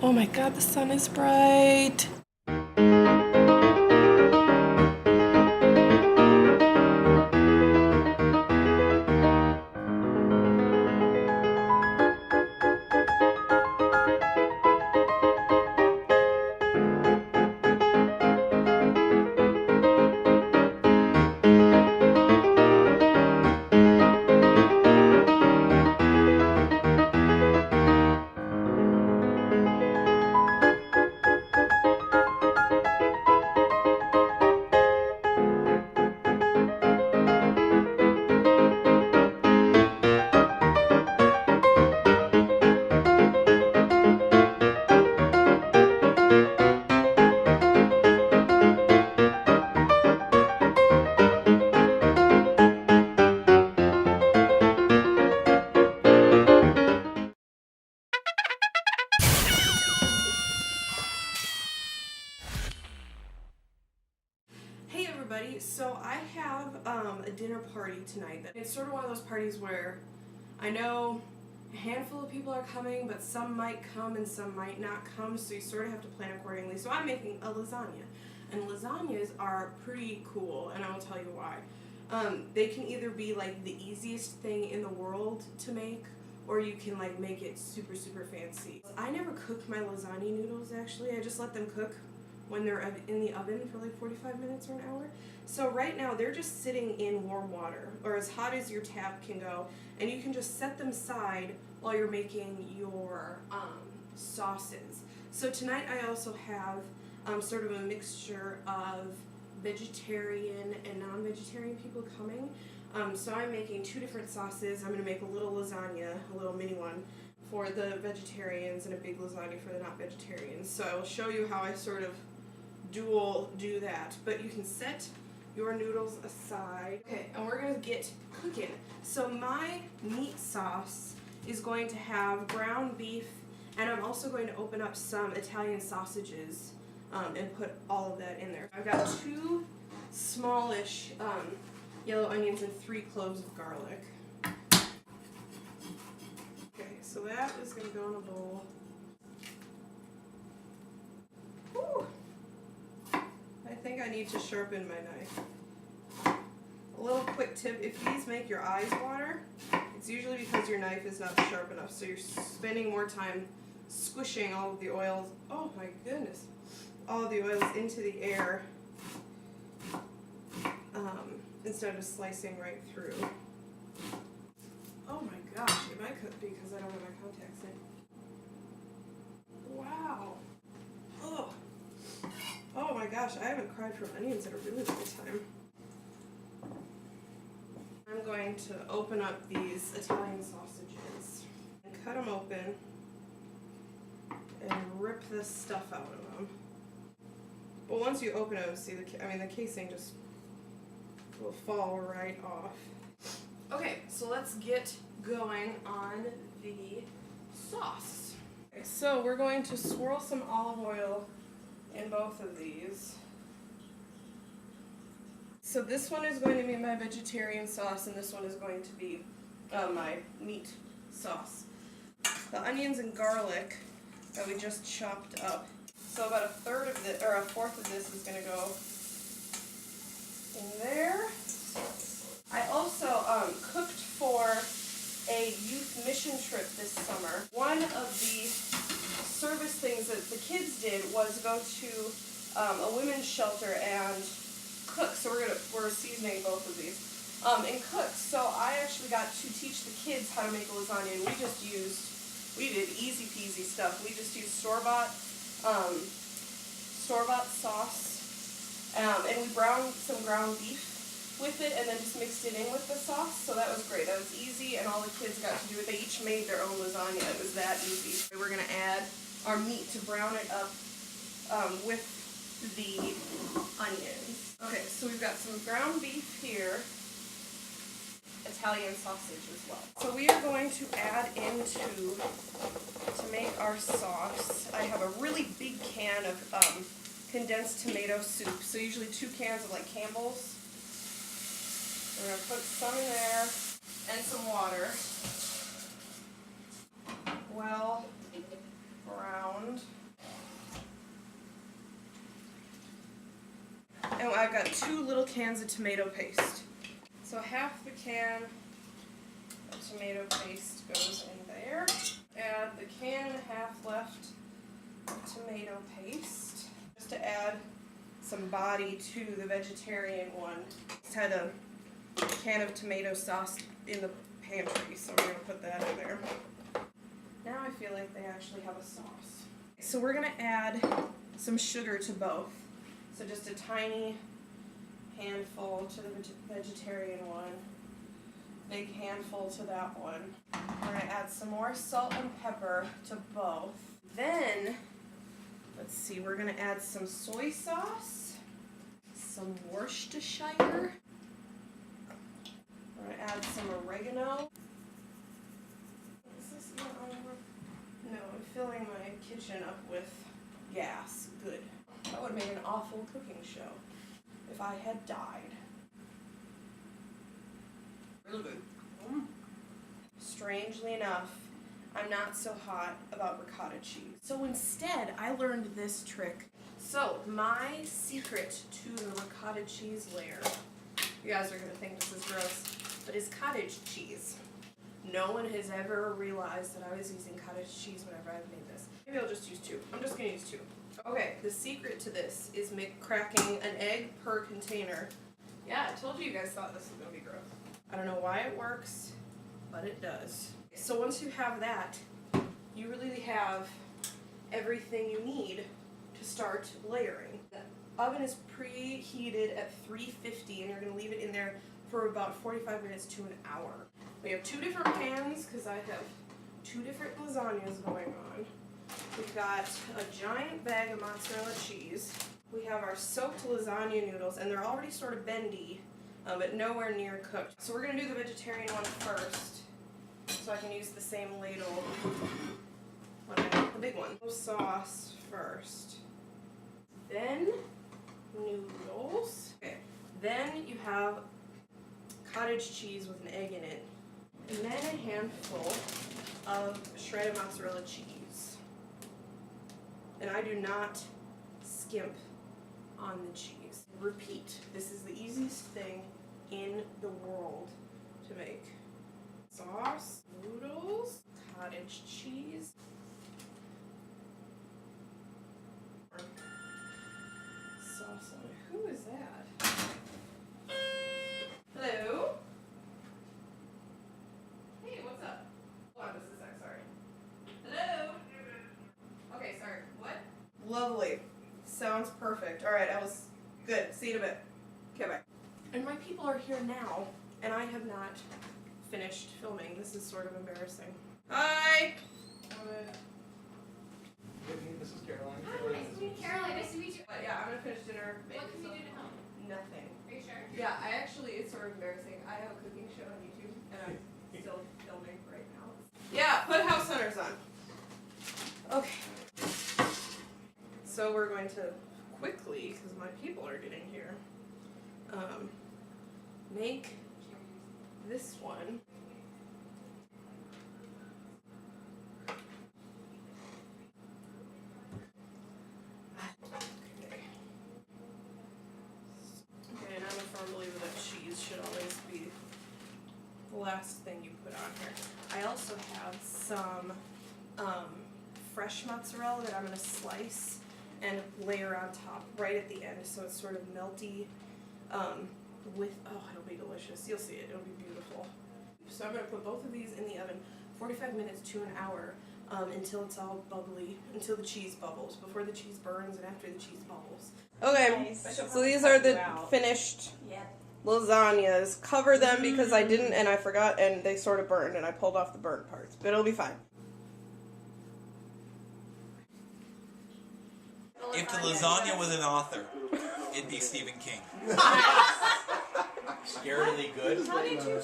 Oh my god, the sun is bright. So I have a dinner party tonight. It's sort of one of those parties where I know a handful of people are coming, but some might come and some might not come, so you sort of have to plan accordingly. So I'm making a lasagna, and lasagnas are pretty cool, and I will tell you why. They can either be like the easiest thing in the world to make, or you can like make it super fancy. I never cook my lasagna noodles actually. I just let them cook when they're in the oven for like 45 minutes or an hour. So right now they're just sitting in warm water, or as hot as your tap can go, and you can just set them aside while you're making your sauces. So tonight I also have sort of a mixture of vegetarian and non-vegetarian people coming. So I'm making two different sauces. I'm going to make a little lasagna, a little mini one, for the vegetarians and a big lasagna for the not vegetarians. So I will show you how I sort of do that. But you can set your noodles aside. Okay, and we're going to get cooking. So my meat sauce is going to have ground beef, and I'm also going to open up some Italian sausages and put all of that in there. I've got 2 smallish yellow onions and 3 cloves of garlic. Okay, so that is going to go in a bowl. Whew. I think I need to sharpen my knife. A little quick tip, if these make your eyes water, it's usually because your knife is not sharp enough, so you're spending more time squishing all of the oils, oh my goodness, all of the oils into the air instead of slicing right through. Oh my gosh, it might cook because I don't have my contacts in. Wow. Oh. Oh my gosh, I haven't cried from onions in a really long time. I'm going to open up these Italian sausages and cut them open and rip this stuff out of them. But once you open them, see the casing just will fall right off. Okay, so let's get going on the sauce. Okay, so we're going to swirl some olive oil in both of these. So this one is going to be my vegetarian sauce, and this one is going to be my meat sauce. The onions and garlic that we just chopped up. So about a fourth of this is going to go in there. I also cooked for a youth mission trip this summer. One of the service things that the kids did was go to a women's shelter and cook. So we're seasoning both of these and cook. So I actually got to teach the kids how to make a lasagna, and we did easy peasy stuff. We just used store-bought sauce, and we browned some ground beef with it, and then just mixed it in with the sauce. So that was great. That was easy, and all the kids got to do it. They each made their own lasagna. It was that easy. We're gonna add our meat to brown it up with the onions. Okay, so we've got some ground beef here, Italian sausage as well. So we are going to add to make our sauce, I have a really big can of condensed tomato soup. So usually 2 cans of like Campbell's. We're going to put some in there and some water. Well browned. And I've got 2 little cans of tomato paste. So half the can of tomato paste goes in there. Add the can and a half left of tomato paste. Just to add some body to the vegetarian one. Just had a can of tomato sauce in the pantry, so we're going to put that in there. Now I feel like they actually have a sauce. So we're going to add some sugar to both. So just a tiny handful to the vegetarian one. Big handful to that one. We're going to add some more salt and pepper to both. Then, let's see, we're going to add some soy sauce, some Worcestershire. We're going to add some oregano. Is this even on? No, I'm filling my kitchen up with gas. Good. That would have made an awful cooking show if I had died. Really good. Strangely enough, I'm not so hot about ricotta cheese. So instead, I learned this trick. So my secret to the ricotta cheese layer, you guys are going to think this is gross, but is cottage cheese. No one has ever realized that I was using cottage cheese whenever I've made this. Maybe I'll just use 2. I'm just going to use 2. Okay, the secret to this is cracking an egg per container. Yeah, I told you guys thought this was going to be gross. I don't know why it works, but it does. So once you have that, you really have everything you need to start layering. The oven is preheated at 350 and you're going to leave it in there for about 45 minutes to an hour. We have 2 different pans because I have 2 different lasagnas going on. We've got a giant bag of mozzarella cheese. We have our soaked lasagna noodles, and they're already sort of bendy, but nowhere near cooked. So we're going to do the vegetarian one first, so I can use the same ladle when I make the big one. Sauce first, then noodles. Okay. Then you have cottage cheese with an egg in it, and then a handful of shredded mozzarella cheese. And I do not skimp on the cheese. Repeat. This is the easiest thing in the world to make. Sauce, noodles, cottage cheese. Sauce on it. Who is that? Hello? Hey, what's up? Hold on just a sec, sorry. Hello? Okay, sorry. What? Lovely. Sounds perfect. Alright, I was good. See you in a bit. Okay, bye. And my people are here now, and I have not finished filming. This is sort of embarrassing. Hi! Whitney, this is Caroline. Hi, nice to meet you. Caroline, nice to meet you. But yeah, I'm gonna finish dinner. What can you do to help? Nothing. Are you sure? Yeah, it's sort of embarrassing. I have a cooking show on YouTube, and I'm still filming right now. Yeah, put house hunters on. Okay. So we're going to quickly, because my people are getting here, make this one. Okay, and I'm a firm believer that cheese should always be the last thing you put on here. I also have some fresh mozzarella that I'm going to slice and layer on top right at the end, so it's sort of melty it'll be delicious. You'll see it. It'll be beautiful. So I'm going to put both of these in the oven 45 minutes to an hour until it's all bubbly, until the cheese bubbles, before the cheese burns and after the cheese bubbles. Okay, Nice. so these are the finished lasagnas. Cover them because I didn't and I forgot, and they sort of burned and I pulled off the burnt parts, but it'll be fine. If the lasagna was an author, it'd be Stephen King. Scarily good. How did you